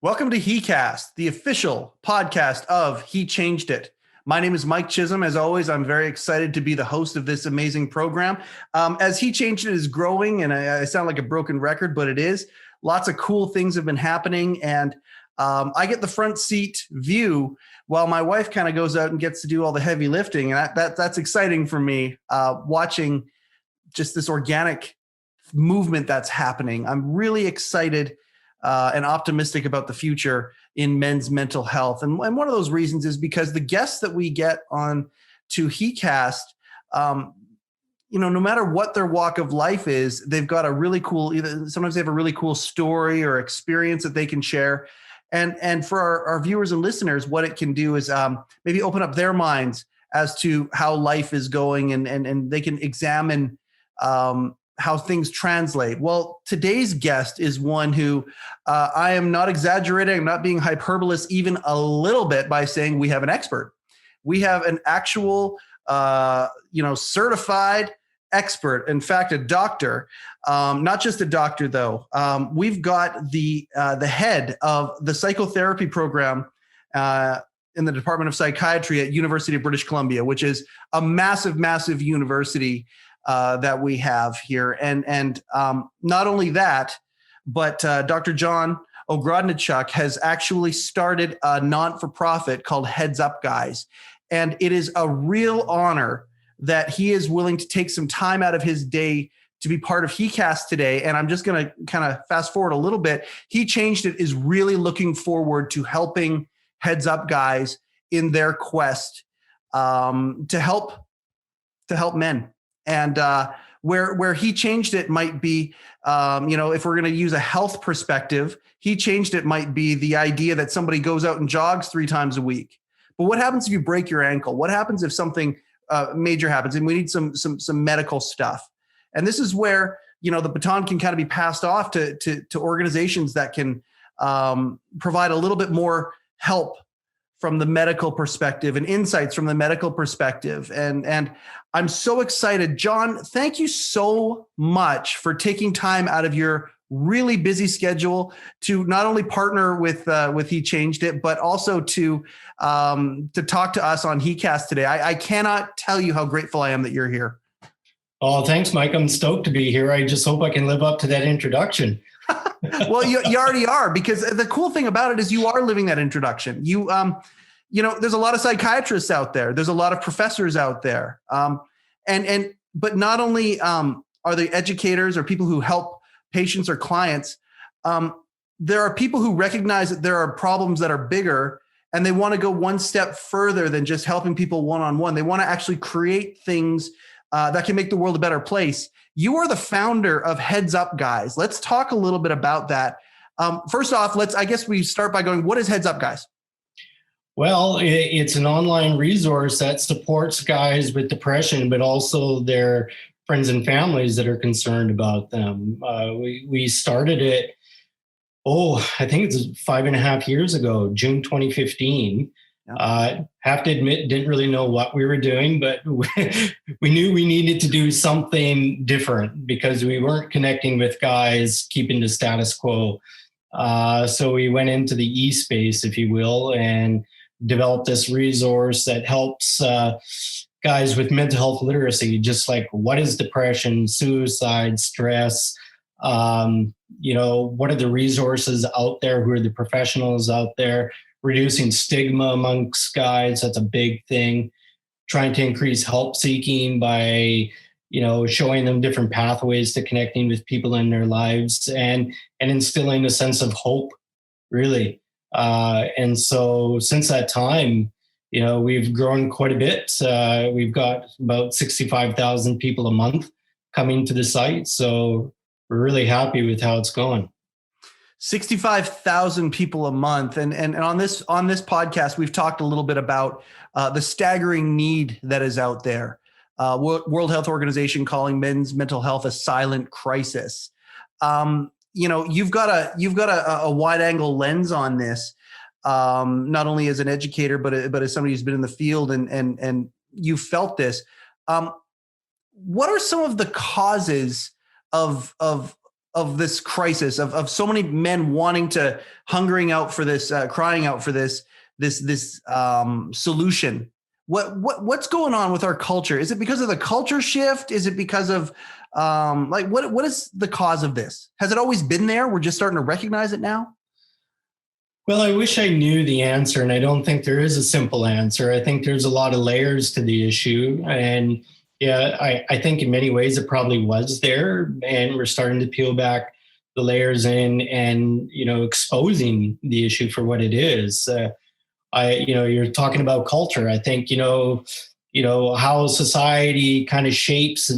Welcome to heCast, the official podcast of He Changed It. My name is Mike Chisholm. As always, I'm very excited to be the host of this amazing program. As He Changed It is growing, and I sound like a broken record, but it is, lots of cool things have been happening, and I get the front seat view while my wife kind of goes out and gets to do all the heavy lifting, and that's exciting for me, watching just this organic movement that's happening. I'm really excited and optimistic about the future in men's mental health. And one of those reasons is because the guests that we get on to heCast, no matter what their walk of life is, they've got a really cool, sometimes they have a really cool story or experience that they can share. And for our viewers and listeners, what it can do is maybe open up their minds as to how life is going, and they can examine how things translate. Well, today's guest is one who I am not exaggerating. I'm not being hyperbolous even a little bit by saying we have an expert. We have an actual, certified expert. In fact, a doctor, not just a doctor though. We've got the head of the Psychotherapy Program in the Department of Psychiatry at University of British Columbia, which is a massive, massive university that we have here. And not only that, but Dr. John Ogrodniczuk has actually started a non-for-profit called Heads Up Guys. And it is a real honor that he is willing to take some time out of his day to be part of heCast today. And I'm just going to kind of fast forward a little bit. He Changed It is really looking forward to helping Heads Up Guys in their quest to help men. And where He Changed It might be, if we're going to use a health perspective, He Changed It might be the idea that somebody goes out and jogs 3 times a week. But what happens if you break your ankle? What happens if something major happens and we need some medical stuff? And this is where, the baton can kind of be passed off to organizations that can provide a little bit more help from the medical perspective and insights from the medical perspective. And I'm so excited. John, thank you so much for taking time out of your really busy schedule to not only partner with He Changed It, but also to talk to us on heCast today. I cannot tell you how grateful I am that you're here. Oh, thanks, Mike. I'm stoked to be here. I just hope I can live up to that introduction. Well, you already are, because the cool thing about it is you are living that introduction. There's a lot of psychiatrists out there. There's a lot of professors out there. But not only are they educators or people who help patients or clients, there are people who recognize that there are problems that are bigger, and they want to go one step further than just helping people one-on-one. They want to actually create things that can make the world a better place. You are the founder of Heads Up Guys. Let's talk a little bit about that. First off, I guess we start by going, what is Heads Up Guys? Well, it's an online resource that supports guys with depression, but also their friends and families that are concerned about them. We started it, I think it's 5.5 years ago, June 2015. Yep. Have to admit, didn't really know what we were doing, but we knew we needed to do something different because we weren't connecting with guys, keeping the status quo. So we went into the e-space, if you will, and developed this resource that helps guys with mental health literacy, just like what is depression, suicide, stress, what are the resources out there, who are the professionals out there, reducing stigma amongst guys, that's a big thing, trying to increase help seeking by showing them different pathways to connecting with people in their lives and instilling a sense of hope, really. And so since that time, we've grown quite a bit. We've got about 65,000 people a month coming to the site. So we're really happy with how it's going. 65,000 people a month. And on this podcast, we've talked a little bit about the staggering need that is out there. World Health Organization calling men's mental health a silent crisis. You've got a wide angle lens on this, not only as an educator, but as somebody who's been in the field and you felt this. What are some of the causes of of this crisis of so many men wanting to hungering out for this, crying out for this solution. What's going on with our culture? Is it because of the culture shift? Is it because of what is the cause of this? Has it always been there? We're just starting to recognize it now? Well, I wish I knew the answer, and I don't think there is a simple answer. I think there's a lot of layers to the issue. And yeah, I think in many ways it probably was there, and we're starting to peel back the layers and exposing the issue for what it is. You're talking about culture. I think, how society kind of shapes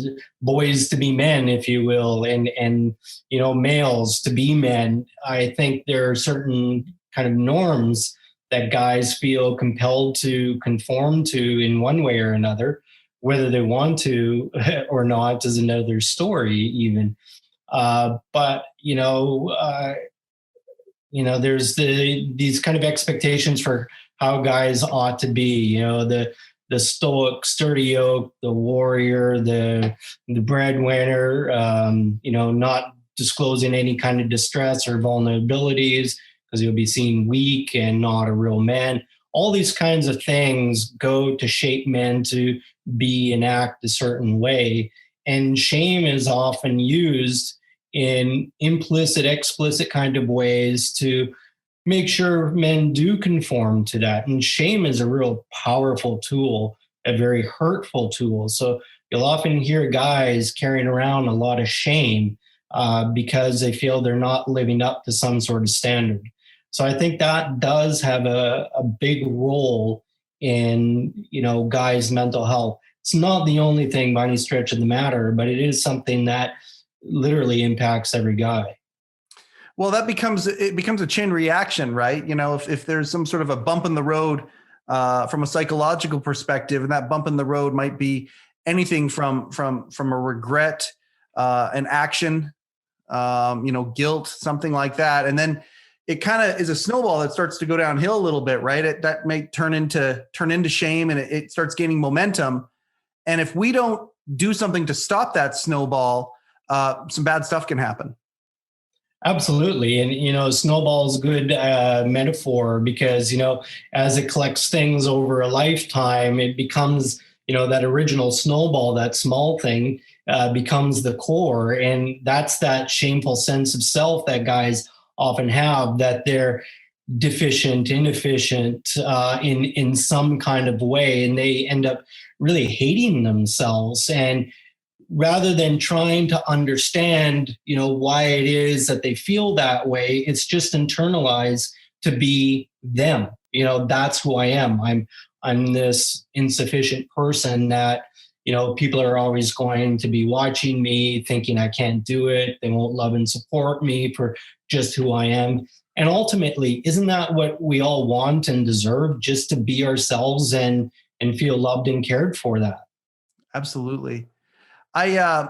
boys to be men, if you will, and males to be men. I think there are certain kind of norms that guys feel compelled to conform to in one way or another. Whether they want to or not is another story even. There's these kind of expectations for how guys ought to be, the stoic, sturdy oak, the warrior, the breadwinner, not disclosing any kind of distress or vulnerabilities because he'll be seen weak and not a real man. All these kinds of things go to shape men to be and act a certain way. And shame is often used in implicit, explicit kind of ways to make sure men do conform to that. And shame is a real powerful tool, a very hurtful tool. So you'll often hear guys carrying around a lot of shame because they feel they're not living up to some sort of standard. So I think that does have a big role in, guys' mental health. It's not the only thing by any stretch of the matter, but it is something that literally impacts every guy. Well, it becomes a chain reaction, right? If there's some sort of a bump in the road from a psychological perspective, and that bump in the road might be anything from a regret, an action, guilt, something like that, and then it kind of is a snowball that starts to go downhill a little bit, right? That may turn into shame, and it starts gaining momentum. And if we don't do something to stop that snowball, some bad stuff can happen. Absolutely. And, snowball is a good metaphor because, as it collects things over a lifetime, it becomes, that original snowball, that small thing becomes the core. And that's that shameful sense of self that guys often have, that they're deficient, inefficient in some kind of way. And they end up really hating themselves. And rather than trying to understand, why it is that they feel that way, it's just internalized to be them. That's who I am. I'm this insufficient person that, people are always going to be watching me, thinking I can't do it. They won't love and support me for just who I am. And ultimately, isn't that what we all want and deserve, just to be ourselves and feel loved and cared for? That? Absolutely. And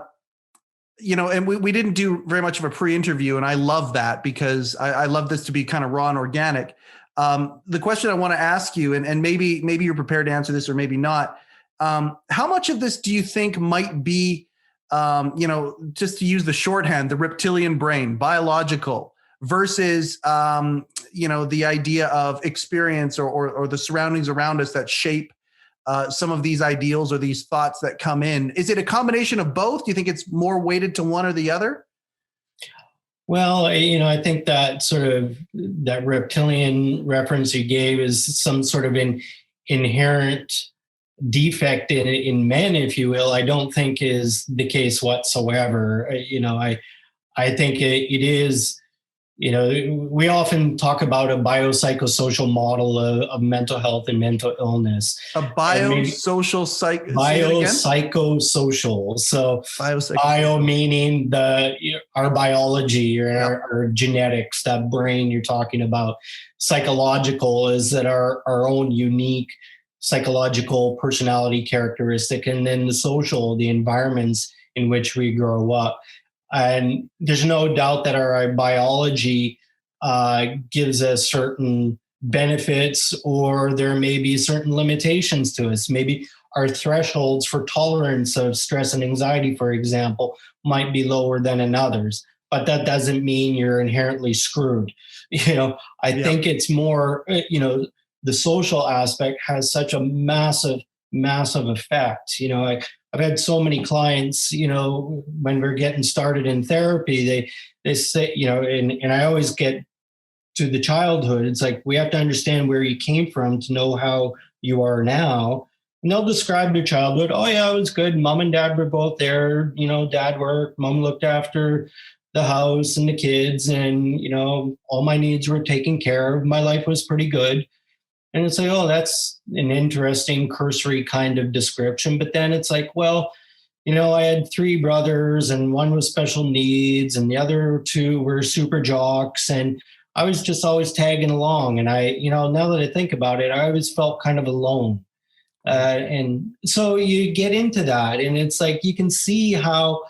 we didn't do very much of a pre-interview, and I love that because I love this to be kind of raw and organic. The question I want to ask you, and maybe you're prepared to answer this or maybe not, how much of this do you think might be, just to use the shorthand, the reptilian brain, biological, versus, the idea of experience or the surroundings around us that shape some of these ideals or these thoughts that come in? Is it a combination of both? Do you think it's more weighted to one or the other? Well, I think that sort of that reptilian reference you gave is some sort of an inherent defect in men, if you will. I don't think is the case whatsoever. I think it is. We often talk about a biopsychosocial model of mental health and mental illness. A biopsychosocial. So bio meaning our biology or our genetics, that brain you're talking about. Psychological is that our own unique psychological personality characteristic, and then the social, the environments in which we grow up. And there's no doubt that our biology gives us certain benefits, or there may be certain limitations to us. Maybe our thresholds for tolerance of stress and anxiety, for example, might be lower than in others. but that doesn't mean you're inherently screwed. I think it's more, the social aspect has such a massive, massive effect. I've had so many clients, when we're getting started in therapy, they say, and I always get to the childhood. It's like, we have to understand where you came from to know how you are now. And they'll describe their childhood. Oh yeah, it was good. Mom and dad were both there. Dad worked, mom looked after the house and the kids, and, all my needs were taken care of. My life was pretty good. And it's like, oh, that's an interesting cursory kind of description. But then it's like, well, I had 3 brothers, and one was special needs and the other 2 were super jocks. And I was just always tagging along. And now that I think about it, I always felt kind of alone. And so you get into that, and it's like, you can see how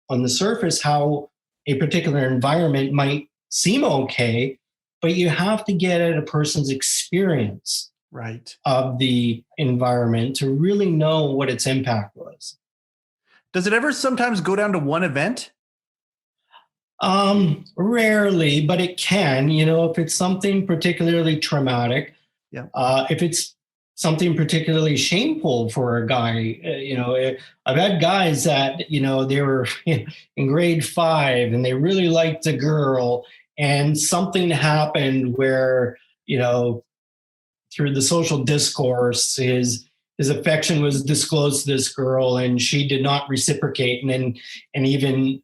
on the surface, how a particular environment might seem okay, but you have to get at a person's experience of the environment to really know what its impact was. Does it ever sometimes go down to one event? Rarely, but it can, if it's something particularly traumatic, if it's something particularly shameful for a guy, I've had guys that, they were in grade 5 and they really liked a girl, and something happened where, through the social discourse, his affection was disclosed to this girl, and she did not reciprocate, and even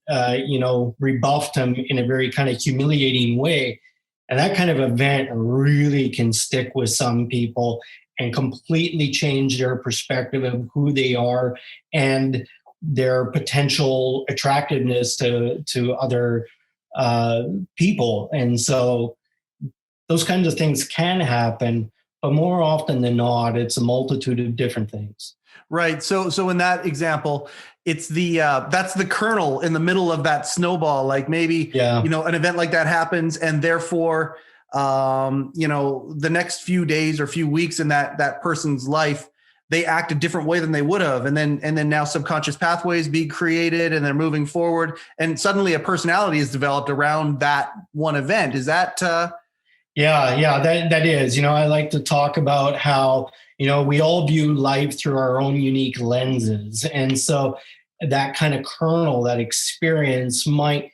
rebuffed him in a very kind of humiliating way. And that kind of event really can stick with some people and completely change their perspective of who they are and their potential attractiveness to other people. And so those kinds of things can happen, but more often than not, it's a multitude of different things. Right. So in that example, it's that's the kernel in the middle of that snowball. Like maybe, an event like that happens, and therefore, the next few days or few weeks in that person's life, they act a different way than they would have. And then now subconscious pathways be created, and they're moving forward, and suddenly a personality is developed around that one event. Is that, that is, I like to talk about how, we all view life through our own unique lenses. And so that kind of kernel, that experience might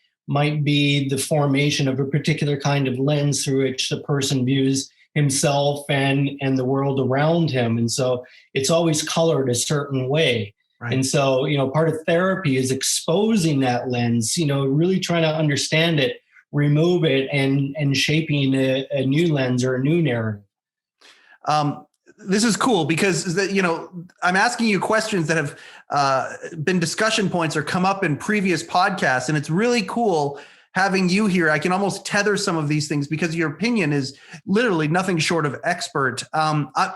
be the formation of a particular kind of lens through which the person views himself and the world around him. And so it's always colored a certain way. Right. And so, part of therapy is exposing that lens, really trying to understand it, remove it, and shaping a new lens or a new narrative. This is cool because, I'm asking you questions that have been discussion points or come up in previous podcasts. And it's really cool having you here. I can almost tether some of these things because your opinion is literally nothing short of expert.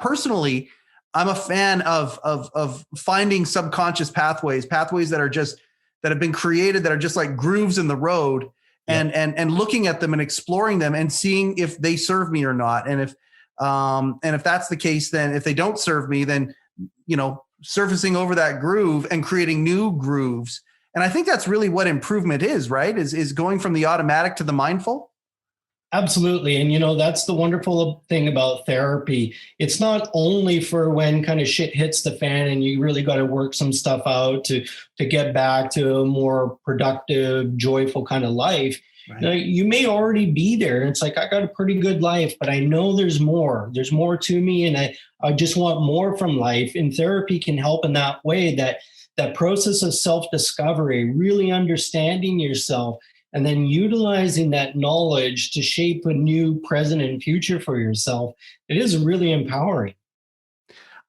Personally, I'm a fan of finding subconscious pathways that have been created, that are just like grooves in the road, and looking at them and exploring them and seeing if they serve me or not. And if that's the case, then if they don't serve me, then, surfacing over that groove and creating new grooves. And I think that's really what improvement is, right? Is going from the automatic to the mindful. Absolutely. And, that's the wonderful thing about therapy. It's not only for when kind of shit hits the fan and you really got to work some stuff out to get back to a more productive, joyful kind of life. Right. You may already be there. It's like, I got a pretty good life, but I know there's more. There's more to me, and I just want more from life. And therapy can help in that way, that process of self-discovery, really understanding yourself, and then utilizing that knowledge to shape a new present and future for yourself. It is really empowering.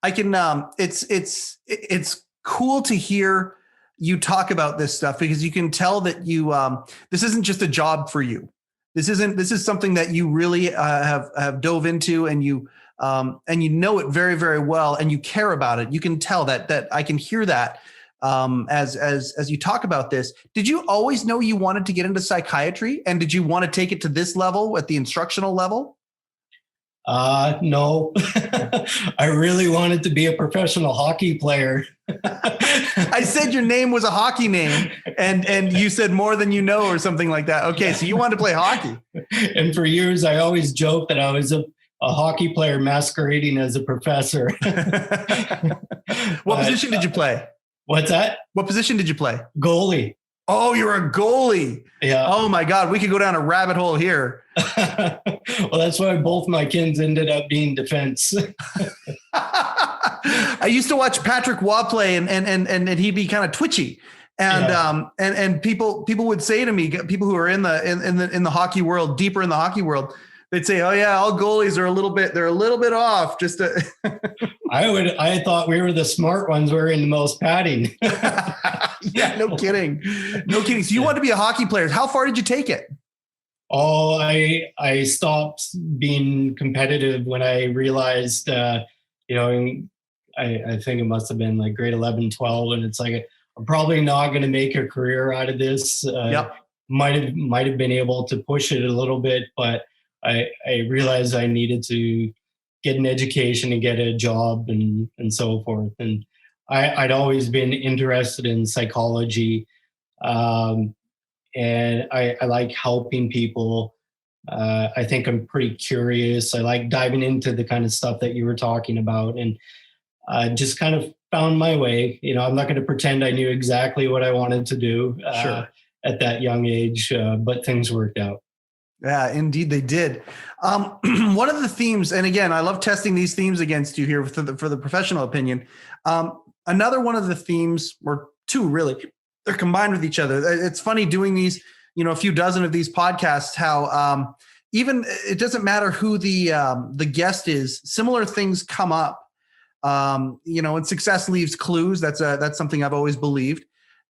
I can, it's cool to hear you talk about this stuff, because you can tell that this isn't just a job for you. This is something that you really have dove into, and you know it very, very well, and you care about it. You can tell that I can hear that as you talk about this. Did you always know you wanted to get into psychiatry, and did you want to take it to this level at the instructional level? No, I really wanted to be a professional hockey player. I said your name was a hockey name, and you said more than you know or something like that. Okay, so you wanted to play hockey. And for years, I always joked that I was a hockey player masquerading as a professor. What position did you play? What's that? What position did you play? Goalie. Oh, you're a goalie. Yeah. Oh my God, we could go down a rabbit hole here. Well, that's why both my kids ended up being defense. I used to watch Patrick Waugh play, and he'd be kind of twitchy, and people would say to me, people who are in the hockey world, deeper in the hockey world, they'd say, "Oh yeah, all goalies are a little bit off." Just to I thought we were the smart ones wearing the most padding. Yeah, no kidding. So you wanted to be a hockey player. How far did you take it? Oh, I stopped being competitive when I realized, I think it must have been like grade 11, 12. And it's like, I'm probably not going to make a career out of this. Yep. Might have been able to push it a little bit, but I realized I needed to get an education and get a job and so forth. And I'd always been interested in psychology. And I like helping people. I think I'm pretty curious. I like diving into the kind of stuff that you were talking about, and just kind of found my way. I'm not going to pretend I knew exactly what I wanted to do at that young age, but things worked out. Yeah, indeed they did. One of the themes, and again, I love testing these themes against you here for the professional opinion. Another one of the themes, or two really, they're combined with each other. It's funny doing these, a few dozen of these podcasts, how even it doesn't matter who the guest is, similar things come up. And success leaves clues. That's something I've always believed.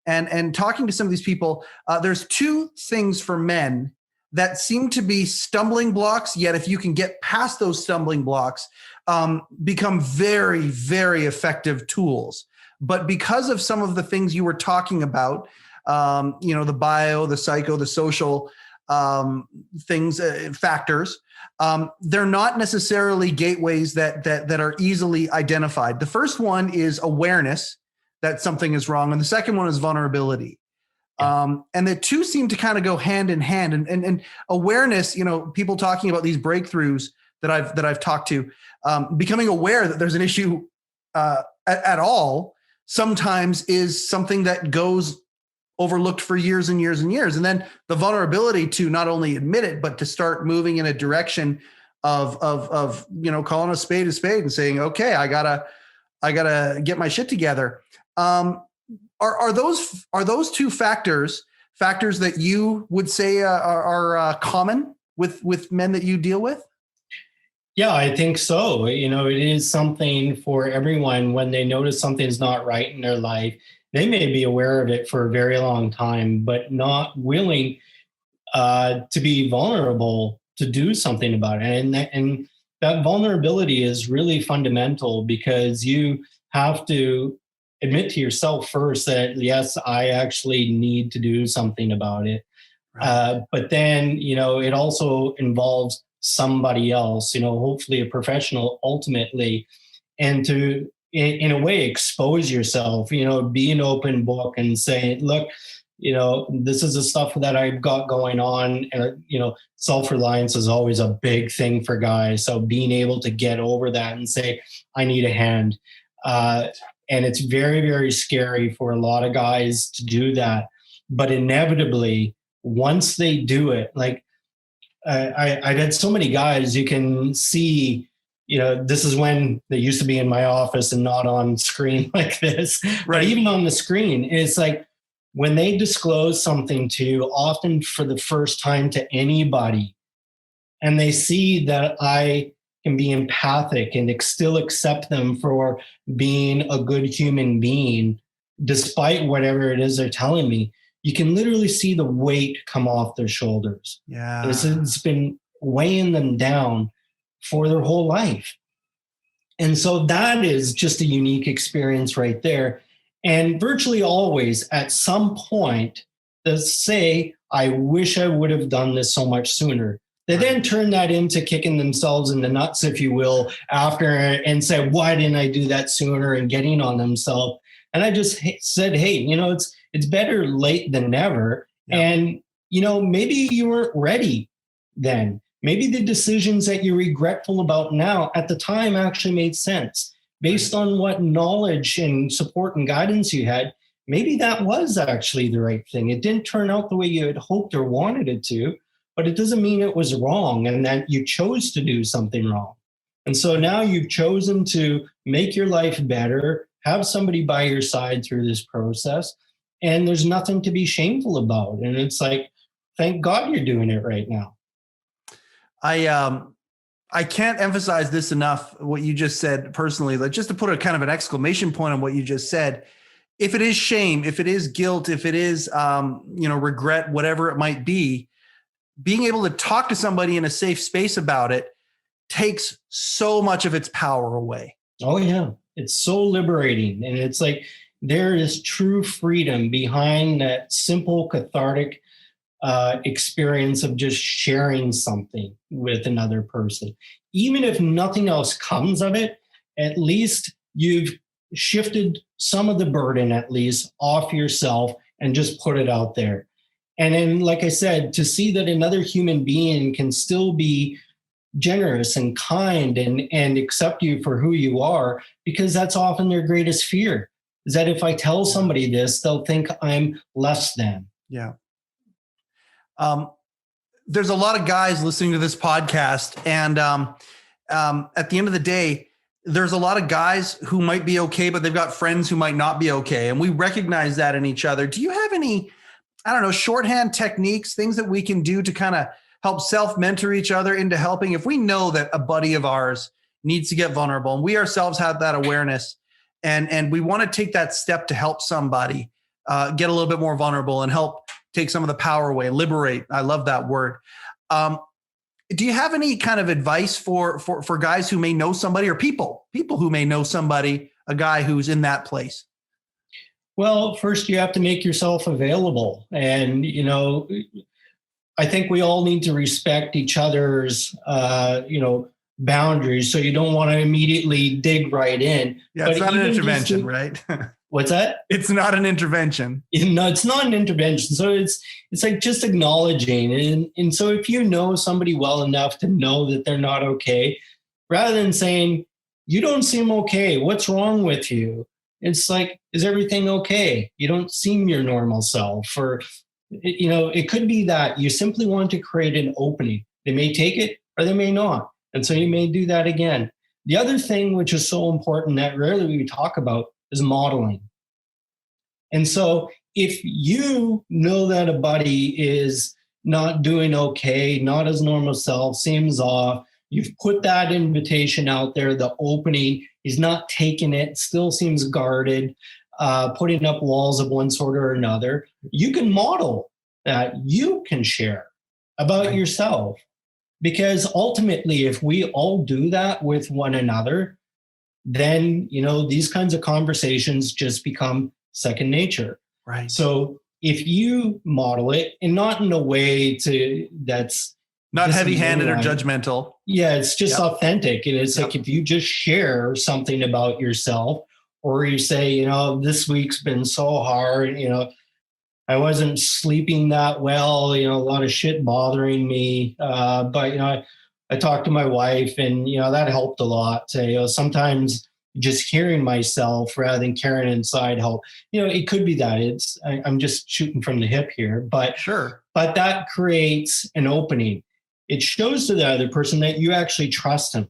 And talking to some of these people, there's two things for men that seem to be stumbling blocks, yet if you can get past those stumbling blocks, become very, very effective tools. But because of some of the things you were talking about, the bio, the psycho, the social things, factors, they're not necessarily gateways that are easily identified. The first one is awareness that something is wrong, and the second one is vulnerability. And the two seem to kind of go hand in hand. And awareness, people talking about these breakthroughs that I've talked to, becoming aware that there's an issue at all sometimes is something that goes overlooked for years and years and years. And then the vulnerability to not only admit it, but to start moving in a direction of calling a spade and saying, okay, I gotta get my shit together. Are those two factors that you would say are common with men that you deal with? Yeah, I think so. It is something for everyone when they notice something's not right in their life. They may be aware of it for a very long time, but not willing to be vulnerable to do something about it. And that vulnerability is really fundamental, because you have to admit to yourself first that, yes, I actually need to do something about it. Right. But then, it also involves somebody else, hopefully a professional ultimately, and to, in a way, expose yourself, be an open book and say, look, this is the stuff that I've got going on. And, self-reliance is always a big thing for guys. So being able to get over that and say, I need a hand. And it's very, very scary for a lot of guys to do that. But inevitably, once they do it, like I've had so many guys, you can see, this is when they used to be in my office and not on screen like this. Right. But even on the screen, it's like when they disclose something to you, often for the first time to anybody, and they see that I can be empathic and still accept them for being a good human being, despite whatever it is they're telling me, you can literally see the weight come off their shoulders. Yeah. It's been weighing them down for their whole life. And so that is just a unique experience right there. And virtually always at some point, they say, I wish I would have done this so much sooner. They then turn that into kicking themselves in the nuts, if you will, after and say, why didn't I do that sooner, and getting on themselves. And I just said, hey, it's better late than never. Yeah. And, maybe you weren't ready then. Maybe the decisions that you're regretful about now at the time actually made sense. Based on what knowledge and support and guidance you had, maybe that was actually the right thing. It didn't turn out the way you had hoped or wanted it to, but it doesn't mean it was wrong and that you chose to do something wrong. And so now you've chosen to make your life better, have somebody by your side through this process, and there's nothing to be shameful about. And it's like, thank God you're doing it right now. I can't emphasize this enough, what you just said personally, like just to put a kind of an exclamation point on what you just said. If it is shame, if it is guilt, if it is, regret, whatever it might be, being able to talk to somebody in a safe space about it takes so much of its power away. Oh, yeah. It's so liberating. And it's like there is true freedom behind that simple, cathartic experience of just sharing something with another person. Even if nothing else comes of it, at least you've shifted some of the burden, at least, off yourself and just put it out there. And then, like I said, to see that another human being can still be generous and kind and accept you for who you are, because that's often their greatest fear, is that if I tell somebody this, they'll think I'm less than. Yeah. There's a lot of guys listening to this podcast, and at the end of the day, there's a lot of guys who might be okay, but they've got friends who might not be okay. And we recognize that in each other. Do you have any, shorthand techniques, things that we can do to kind of help self-mentor each other into helping? If we know that a buddy of ours needs to get vulnerable and we ourselves have that awareness and we want to take that step to help somebody get a little bit more vulnerable and help take some of the power away, liberate. I love that word. Do you have any kind of advice for guys who may know somebody, or people who may know somebody, a guy who's in that place? Well, first you have to make yourself available. And, I think we all need to respect each other's, boundaries. So you don't want to immediately dig right in. Yeah, it's not an intervention, right? What's that? It's not an intervention. No, it's not an intervention. So it's like just acknowledging. And so if you know somebody well enough to know that they're not okay, rather than saying, you don't seem okay, what's wrong with you? It's like, is everything okay? You don't seem your normal self. Or, it could be that you simply want to create an opening. They may take it or they may not. And so you may do that again. The other thing, which is so important that rarely we talk about, is modeling. And so if you know that a buddy is not doing okay, not his normal self, seems off, you've put that invitation out there, the opening, he's not taking it, still seems guarded, putting up walls of one sort or another, you can model that, you can share about yourself. Because ultimately, if we all do that with one another, then, these kinds of conversations just become second nature. Right. So if you model it, and not in a way that's not heavy-handed or judgmental. Yeah, it's just authentic. And it's like if you just share something about yourself, or you say, this week's been so hard, I wasn't sleeping that well, a lot of shit bothering me. But, I talked to my wife and, that helped a lot. Sometimes just hearing myself rather than carrying it inside help. It could be that I'm just shooting from the hip here, but sure. But that creates an opening. It shows to the other person that you actually trust him.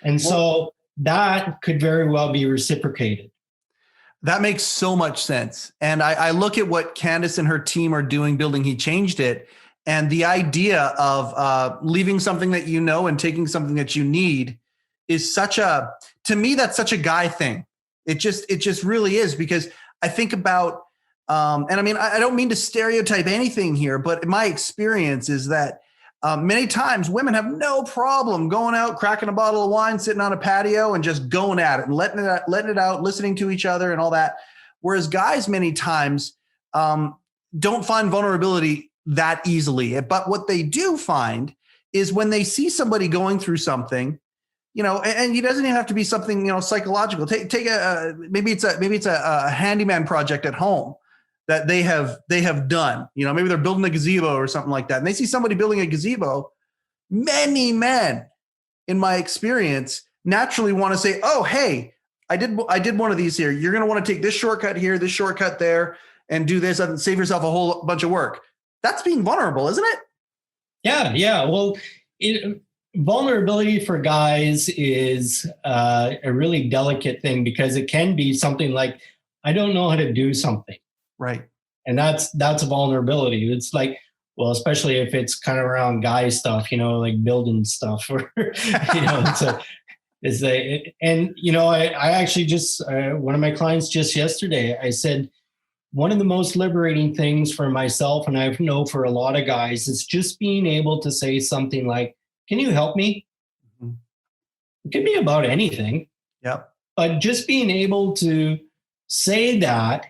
And so that could very well be reciprocated. That makes so much sense. And I look at what Candace and her team are doing, building He Changed It. And the idea of leaving something that and taking something that you need is to me, that's such a guy thing. It just really is, because I think about, and I mean, I don't mean to stereotype anything here, but my experience is that many times women have no problem going out, cracking a bottle of wine, sitting on a patio and just going at it and letting it out, listening to each other and all that. Whereas guys many times don't find vulnerability that easily. But what they do find is when they see somebody going through something, and it doesn't even have to be something, psychological. Take maybe it's a handyman project at home that they have done. Maybe they're building a gazebo or something like that, and they see somebody building a gazebo. Many men, in my experience, naturally want to say, "Oh, hey, I did one of these here. You're going to want to take this shortcut here, this shortcut there, and do this and save yourself a whole bunch of work." That's being vulnerable, isn't it? Yeah. Well, vulnerability for guys is a really delicate thing, because it can be something like, I don't know how to do something. Right. And that's a vulnerability. It's like, well, especially if it's kind of around guy stuff, like building stuff, or, I actually just, one of my clients just yesterday, I said, one of the most liberating things for myself, and I know for a lot of guys, is just being able to say something like, "Can you help me?" Mm-hmm. It could be about anything. Yep. But just being able to say that,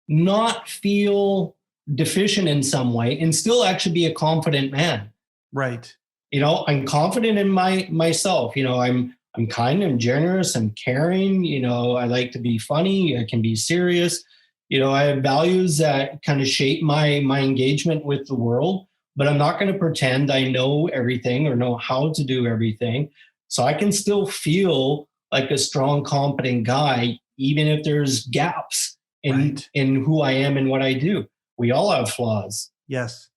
not feel deficient in some way, and still actually be a confident man. Right. I'm confident in myself. I'm kind, I'm generous, I'm caring. I like to be funny. I can be serious. I have values that kind of shape my engagement with the world, but I'm not going to pretend I know everything or know how to do everything. So I can still feel like a strong, competent guy, even if there's gaps in who I am and what I do. We all have flaws. Yes.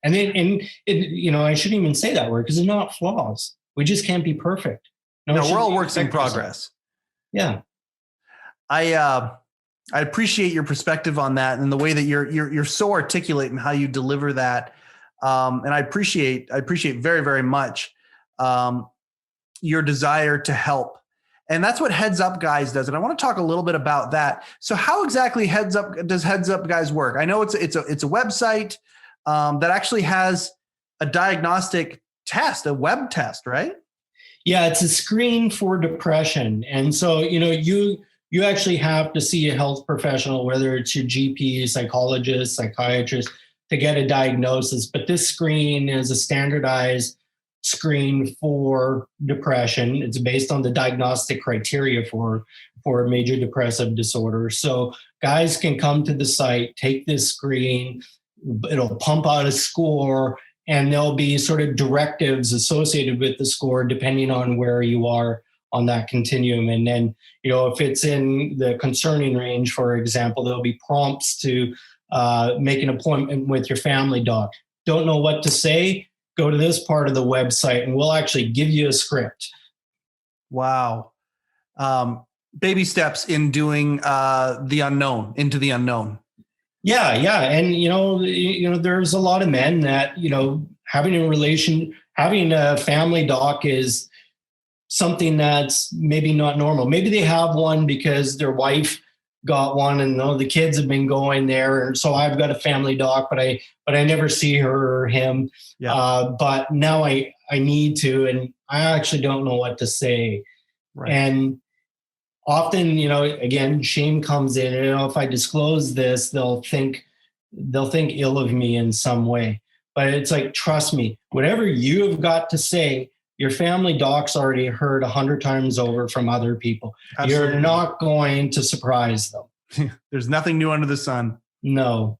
And I shouldn't even say that word, because they're not flaws. We just can't be perfect. No, we're all works in progress. Yeah. I appreciate your perspective on that, and the way that you're so articulate in how you deliver that. And I appreciate very, very much your desire to help. And that's what Heads Up Guys does. And I want to talk a little bit about that. So how exactly does Heads Up Guys work? I know it's a website that actually has a diagnostic test, a web test, right? Yeah, it's a screen for depression. And so, you actually have to see a health professional, whether it's your GP, psychologist, psychiatrist, to get a diagnosis. But this screen is a standardized screen for depression. It's based on the diagnostic criteria for major depressive disorder. So guys can come to the site, take this screen, it'll pump out a score, and there'll be sort of directives associated with the score depending on where you are on that continuum. And then, if it's in the concerning range, for example, there'll be prompts to make an appointment with your family doc. Don't know what to say? Go to this part of the website and we'll actually give you a script. Wow. Baby steps in doing the unknown, into the unknown. Yeah. And, there's a lot of men that, having a family doc is something that's maybe not normal. Maybe they have one because their wife got one and the kids have been going there. And so I've got a family doc, but I never see her or him. Yeah. But now I need to, and I actually don't know what to say. Right. And often, again, shame comes in. If I disclose this, they'll think ill of me in some way. But it's like, trust me, whatever you have got to say, your family doc's already heard 100 times over from other people. Absolutely. You're not going to surprise them. There's nothing new under the sun. No.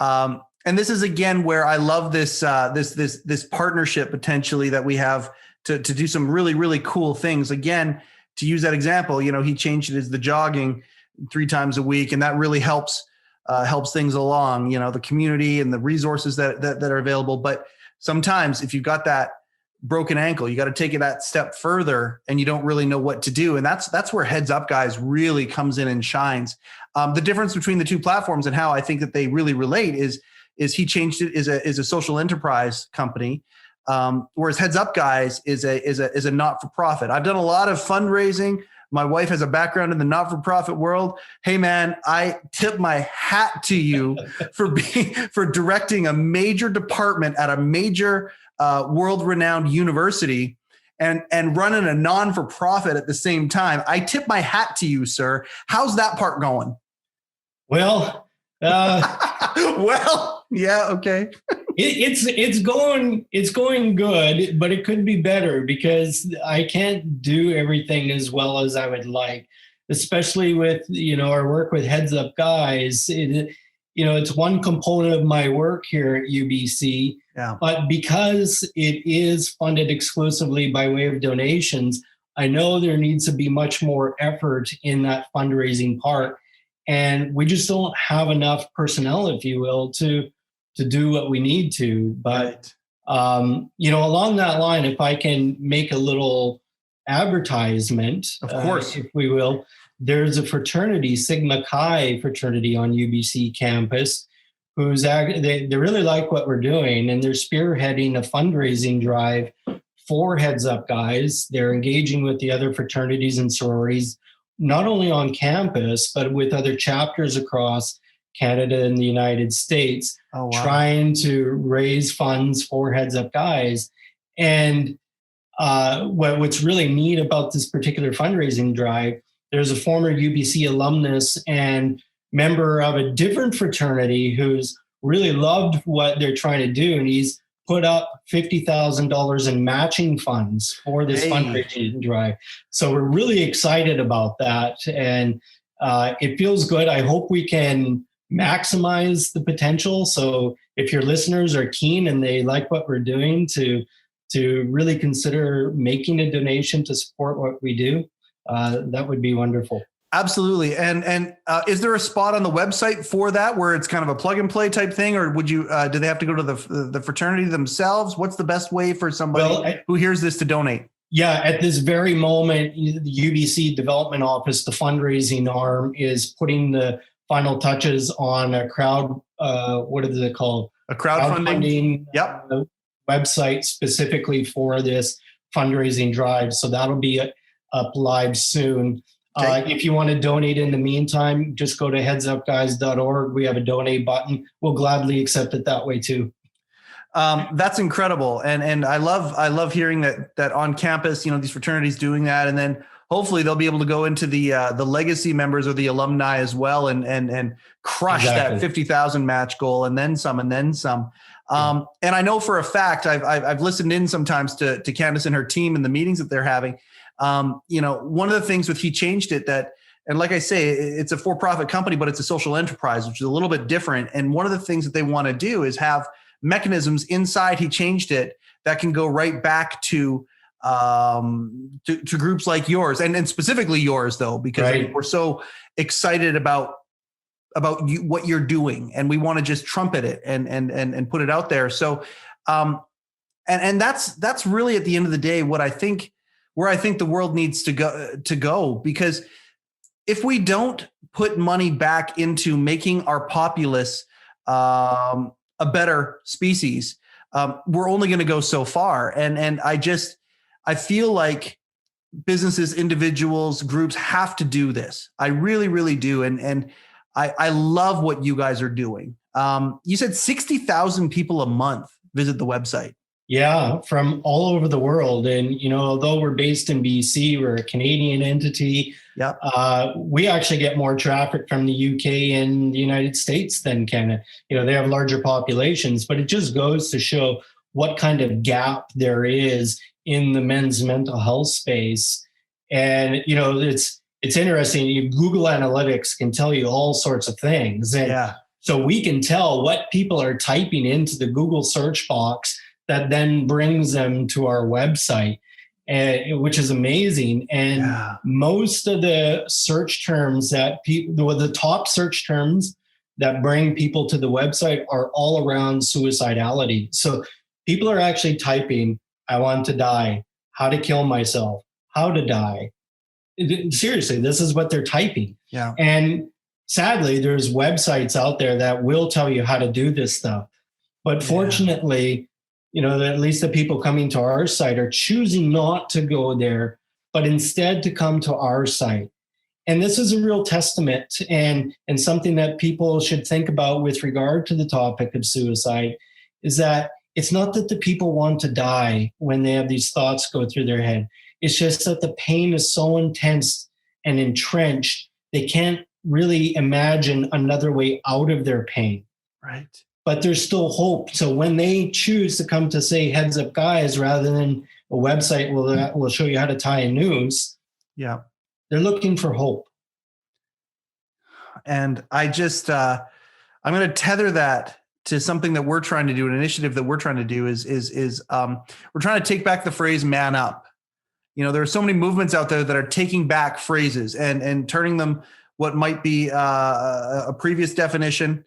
And this is again where I love this this partnership potentially that we have to do some really, really cool things. Again, to use that example, he changed it as the jogging 3 times a week, and that really helps things along. The community and the resources that are available. But sometimes if you've got that broken ankle, you got to take it that step further, and you don't really know what to do. And that's where Heads Up Guys really comes in and shines. The difference between the two platforms and how I think that they really relate is he changed it is a social enterprise company, whereas Heads Up Guys is a not-for-profit. I've done a lot of fundraising. My wife has a background in the not-for-profit world. Hey man, I tip my hat to you for directing a major department at a major world-renowned university and running a non-for-profit at the same time. I tip my hat to you, sir. How's that part going? Well, well, Yeah. Okay. It's going good, but it could be better because I can't do everything as well as I would like, especially with, our work with Heads Up Guys. It's one component of my work here at UBC, Yeah. but because it is funded exclusively by way of donations, I know there needs to be much more effort in that fundraising part. And we just don't have enough personnel, if you will, to do what we need to. But, along that line, if I can make a little advertisement, Of course. if we will, there's a fraternity, Sigma Chi fraternity on UBC campus, they really like what we're doing, and they're spearheading a fundraising drive for Heads Up Guys. They're engaging with the other fraternities and sororities, not only on campus, but with other chapters across Canada and the United States, trying to raise funds for Heads Up Guys. And what's really neat about this particular fundraising drive, there's a former UBC alumnus and member of a different fraternity who's really loved what they're trying to do. And he's put up $50,000 in matching funds for this fundraising drive. So we're really excited about that. And it feels good. I hope we can maximize the potential. So if your listeners are keen and they like what we're doing, to really consider making a donation to support what we do, that would be wonderful. Absolutely. And is there a spot on the website for that where it's kind of a plug and play type thing, or would you do they have to go to the fraternity themselves? What's the best way for somebody who hears this to donate? Yeah, at this very moment, the UBC Development Office, the fundraising arm, is putting the final touches on a what is it called? A crowdfunding website specifically for this fundraising drive. So that'll be up live soon. Okay. If you want to donate in the meantime, just go to headsupguys.org. We have a donate button. We'll gladly accept it that way too. That's incredible. And I love hearing that on campus, these fraternities doing that. And then hopefully they'll be able to go into the legacy members or the alumni as well and crush that 50,000 match goal and then some. And I know for a fact, I've listened in sometimes to Candace and her team and the meetings that they're having. One of the things with He Changed It and like I say, it's a for-profit company, but it's a social enterprise, which is a little bit different. And one of the things that they want to do is have mechanisms inside He Changed It that can go right back to groups like yours and specifically yours though, because we're so excited about what you're doing and we want to just trumpet it and put it out there. So, and that's really at the end of the day, where I think the world needs to go, because if we don't put money back into making our populace a better species, we're only going to go so far. And I feel like businesses, individuals, groups have to do this. I really, really do. And I love what you guys are doing. You said 60,000 people a month visit the website. Yeah, from all over the world. And, although we're based in BC, we're a Canadian entity. Yep. We actually get more traffic from the UK and the United States than Canada. They have larger populations, but it just goes to show what kind of gap there is in the men's mental health space. And, it's interesting. Google Analytics can tell you all sorts of things. And so we can tell what people are typing into the Google search box that then brings them to our website, which is amazing. And most of the search terms the top search terms that bring people to the website are all around suicidality. So people are actually typing, I want to die, how to kill myself, how to die. Seriously, this is what they're typing. Yeah. And sadly, there's websites out there that will tell you how to do this stuff. But fortunately, at least the people coming to our site are choosing not to go there, but instead to come to our site. And this is a real testament and something that people should think about with regard to the topic of suicide, is that it's not that the people want to die when they have these thoughts go through their head. It's just that the pain is so intense and entrenched, they can't really imagine another way out of their pain. Right. but there's still hope. So when they choose to come to say Heads Up Guys rather than a website will show you how to tie a noose, yeah, they're looking for hope. And I just, I'm going to tether that to something that we're trying to do, an initiative that we're trying to do is we're trying to take back the phrase "man up." There are so many movements out there that are taking back phrases and turning them what might be a previous definition,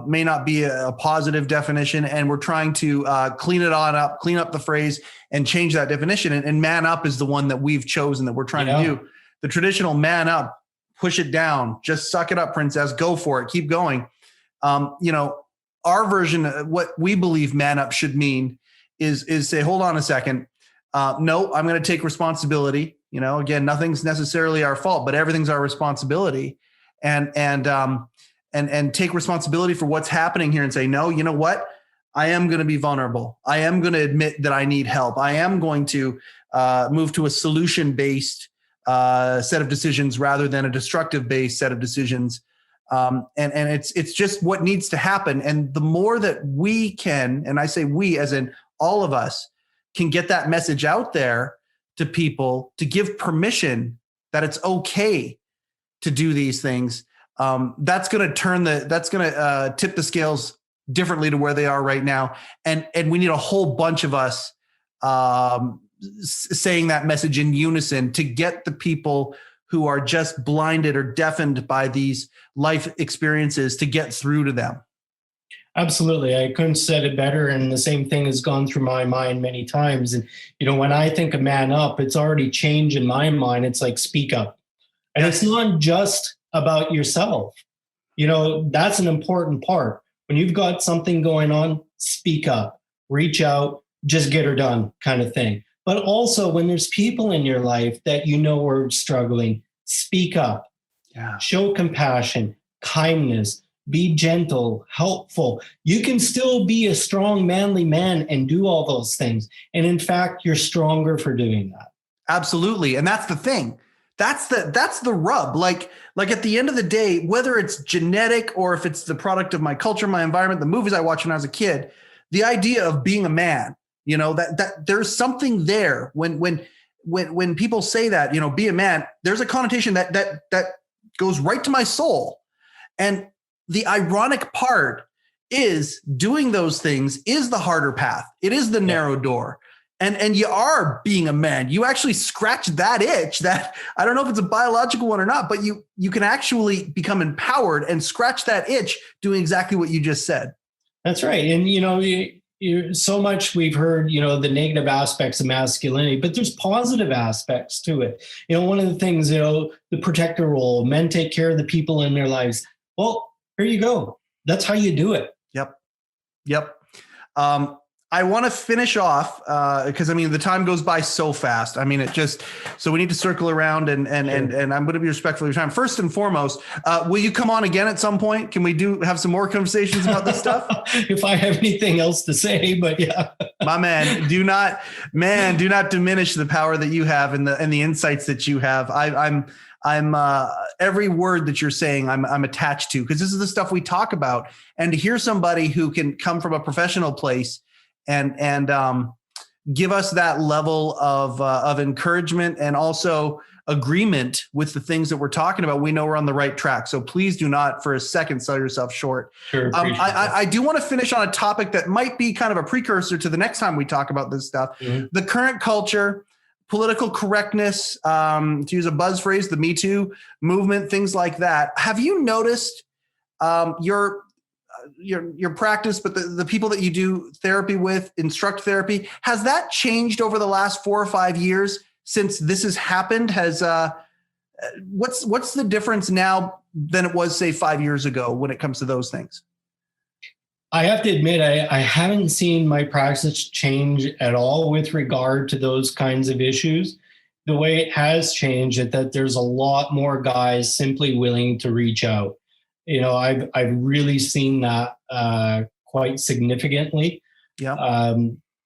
may not be a positive definition. And we're trying to clean up the phrase and change that definition. And man up is the one that we've chosen that we're trying to do. The traditional man up, push it down, just suck it up, princess, go for it, keep going. Our version of what we believe man up should mean is say, hold on a second. No, I'm going to take responsibility. Again, nothing's necessarily our fault, but everything's our responsibility, and take responsibility for what's happening here and say, no, you know what? I am going to be vulnerable. I am going to admit that I need help. I am going to move to a solution-based set of decisions rather than a destructive-based set of decisions. And it's just what needs to happen. And the more that we can, and I say we as in all of us, can get that message out there to people to give permission that it's okay to do these things. That's going to tip the scales differently to where they are right now. And we need a whole bunch of us saying that message in unison to get the people who are just blinded or deafened by these life experiences to get through to them. Absolutely. I couldn't have said it better. And the same thing has gone through my mind many times. And, when I think of man up, it's already changed in my mind. It's like speak up. And it's not just about yourself. That's an important part. When you've got something going on, speak up, reach out, just get her done kind of thing. But also when there's people in your life that are struggling, speak up, show compassion, kindness, be gentle, helpful. You can still be a strong, manly man and do all those things. And in fact, you're stronger for doing that. Absolutely. And that's the thing. That's the rub. Like at the end of the day, whether it's genetic or if it's the product of my culture, my environment, the movies I watched when I was a kid, the idea of being a man, that there's something there when people say that, be a man, there's a connotation that goes right to my soul. And the ironic part is doing those things is the harder path. It is the narrow door. And you are being a man. You actually scratch that itch that I don't know if it's a biological one or not, but you can actually become empowered and scratch that itch doing exactly what you just said. That's right. And, so much we've heard, the negative aspects of masculinity, but there's positive aspects to it. One of the things, the protector role, men take care of the people in their lives. Well, here you go. That's how you do it. Yep. I want to finish off because the time goes by so fast. So we need to circle around and I'm going to be respectful of your time. First and foremost, will you come on again at some point? Can we have some more conversations about this stuff? If I have anything else to say, but yeah. My man, do not diminish the power that you have and the insights that you have. I'm every word that you're saying, I'm attached to, because this is the stuff we talk about. And to hear somebody who can come from a professional place and give us that level of encouragement and also agreement with the things that we're talking about, we know we're on the right track. So please do not for a second sell yourself short. Sure, I do want to finish on a topic that might be kind of a precursor to the next time we talk about this stuff. Mm-hmm. The current culture, political correctness, to use a buzz phrase, the Me Too movement, things like that. Have you noticed your practice, but the people that you do therapy with, instruct therapy, has that changed over the last 4 or 5 years since this has happened? What's the difference now than it was, say, 5 years ago when it comes to those things? I have to admit, I haven't seen my practice change at all with regard to those kinds of issues. The way it has changed is that there's a lot more guys simply willing to reach out. I've really seen that quite significantly. Yeah.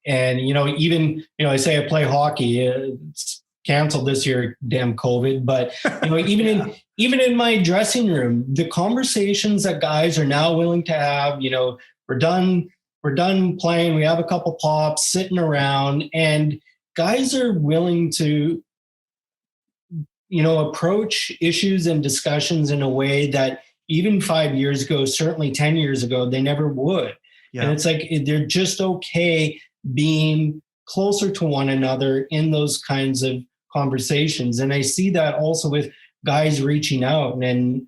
And even I say I play hockey. It's canceled this year, damn COVID. But even in my dressing room, the conversations that guys are now willing to have, we're done playing. We have a couple pops sitting around, and guys are willing to, approach issues and discussions in a way that even 5 years ago, certainly 10 years ago, they never would. Yeah. And it's like they're just okay being closer to one another in those kinds of conversations. And I see that also with guys reaching out, and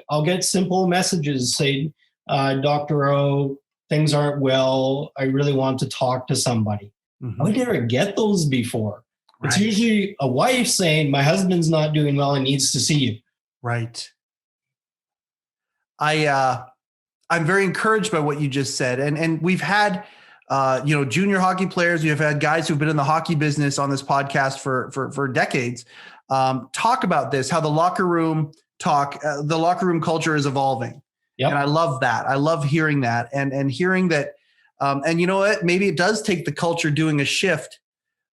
I'll get simple messages say, Dr. O, things aren't well. I really want to talk to somebody. Mm-hmm. I would never get those before. Right. It's usually a wife saying, my husband's not doing well and needs to see you. Right. I'm very encouraged by what you just said. And we've had, junior hockey players. We've had guys who've been in the hockey business on this podcast for decades, talk about this, how the locker room culture is evolving. Yep. And I love that. I love hearing that and hearing that. And you know what? Maybe it does take the culture doing a shift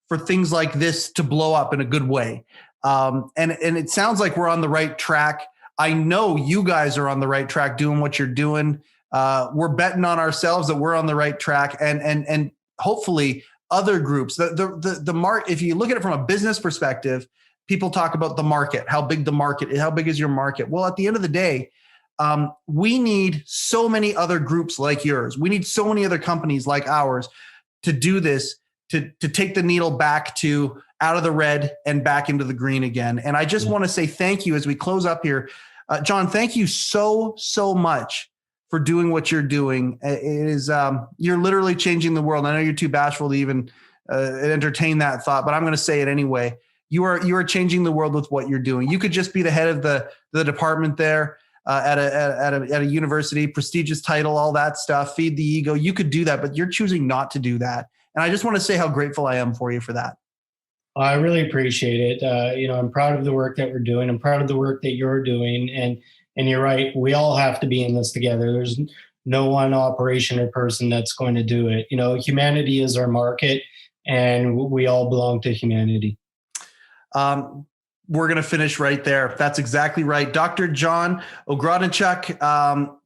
for things like this to blow up in a good way. And it sounds like we're on the right track. I know you guys are on the right track doing what you're doing. We're betting on ourselves that we're on the right track, and hopefully other groups. If you look at it from a business perspective, people talk about the market, how big is your market? Well, at the end of the day, we need so many other groups like yours. We need so many other companies like ours to do this, to take the needle back to out of the red and back into the green again. And I just want to say thank you as we close up here. John, thank you so much for doing what you're doing. It is, you're literally changing the world. I know you're too bashful to even entertain that thought, but I'm going to say it anyway. You are changing the world with what you're doing. You could just be the head of the department there at a university, prestigious title, all that stuff, feed the ego. You could do that, but you're choosing not to do that. And I just want to say how grateful I am for you for that. I really appreciate it. I'm proud of the work that we're doing. I'm proud of the work that you're doing. And you're right. We all have to be in this together. There's no one operation or person that's going to do it. Humanity is our market, and we all belong to humanity. We're going to finish right there. That's exactly right. Dr. John Ogrodniczuk,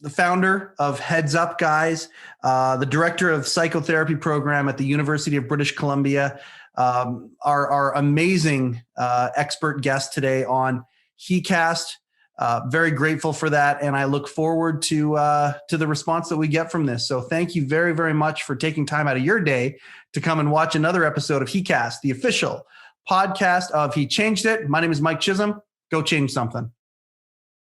the founder of Heads Up Guys, the director of Psychotherapy Program at the University of British Columbia, our amazing expert guest today on heCast. Very grateful for that, and I look forward to the response that we get from this. So thank you very, very much for taking time out of your day to come and watch another episode of heCast, the official podcast of He Changed It. My name is Mike Chisholm. Go change something.